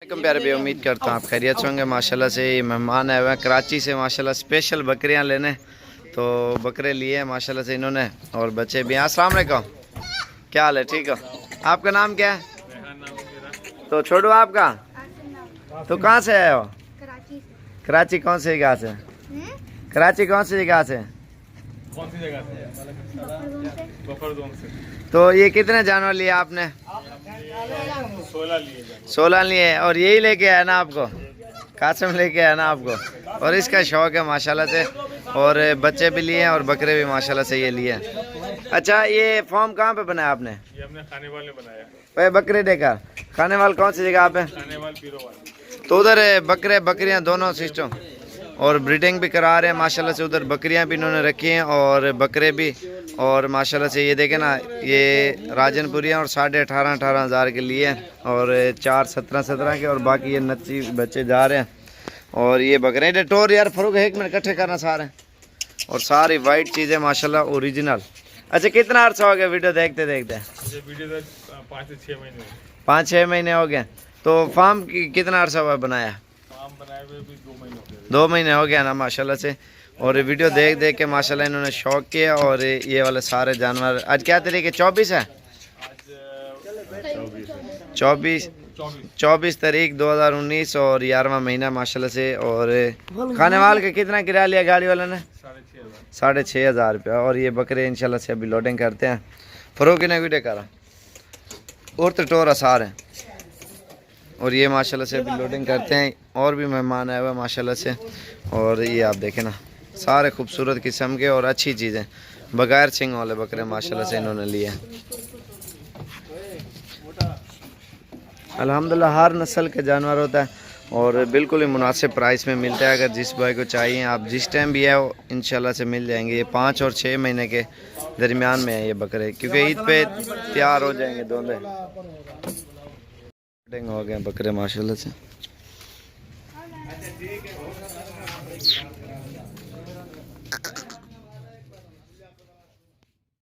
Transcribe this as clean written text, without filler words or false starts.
प्यारे भी उम्मीद करता हूँ आप खैरियत से होंगे। माशाल्लाह से ये मेहमान आए हुए हैं कराची से, माशाल्लाह स्पेशल बकरियाँ लेने। तो बकरे लिए हैं माशाल्लाह से इन्होंने, और बच्चे भी हैं। अस्सलाम वालेकुम, क्या हाल है? ठीक हो? आपका नाम क्या है? तो छोड़ो आपका, तो कहाँ से आए हो? कराची कौन सी जगह से? कराची कौन सी जगह से? कौन सी जगह से? बफरदोम से। तो ये कितने जानवर लिए आपने? 16 लिए। और यही लेके आया ना आपको? कासम लेके आया ना आपको? और इसका शौक है माशाल्लाह से, और बच्चे भी लिए हैं और बकरे भी माशाल्लाह से ये लिए हैं। अच्छा, ये फॉर्म कहाँ पे बनाया आपने? ये हमने खाने वाले बनाया। भाई बकरे देकर खाने वाले कौन सी जगह पे? खाने वाले पीरो वाले। तो उधर बकरे बकरियां दोनों सिस्टम, और ब्रीडिंग भी करा रहे हैं माशाल्लाह से। उधर बकरियां भी इन्होंने रखी हैं और बकरे भी। और माशाल्लाह से ये देखें ना, ये राजनपुरियाँ और 18,500 हज़ार के लिए हैं, और 4 17 के, और बाकी ये नच्ची बच्चे जा रहे हैं। और ये बकरे टोर यार फरूक 1 मिनट इकट्ठे करना सारे, और सारी वाइट चीज़ें माशाल्लाह ओरिजिनल। अच्छा, कितना अर्सा हो गया वीडियो देखते देखते? वीडियो तक 5 से 6 महीने 5-6 महीने हो गए। तो फार्म की कितना अर्सा हुआ बनाया? फार्म बनाए हुए भी 2 महीने हो गए। 2 महीने हो गया ना माशाल्लाह से। और वीडियो देख देख के माशाल्लाह इन्होंने शौक किया। और ये वाले सारे जानवर, आज क्या तारीख है? 24 है। आज 24 तारीख 2019 और 11वां महीना माशाल्लाह से। और खाने वाले का कितना किराया लिया गाड़ी वाले ने? 6,500 रुपया। और ये बकरे इंशाल्लाह से अभी लोडिंग करते हैं। फरोकी ने वीडियो करा और तो टोर आसार है। और ये माशाल्लाह से अभी लोडिंग करते हैं। और भी मेहमान आए हुए हैं माशाल्लाह से। और ये आप देखें ना, सारे खूबसूरत किस्म के और अच्छी चीज़ें, बगैर सिंग वाले बकरे माशाल्लाह से इन्होंने लिए हैं। अल्हम्दुलिल्लाह हर नस्ल के जानवर होता है, और बिल्कुल ही मुनासिब प्राइस में मिलता है। अगर जिस भाई को चाहिए, आप जिस टाइम भी है इंशाल्लाह से मिल जाएंगे। ये 5 और 6 महीने के दरमियान में है ये बकरे, क्योंकि ईद पे तैयार हो जाएंगे दोनों। हो गए बकरे माशाल्लाह से।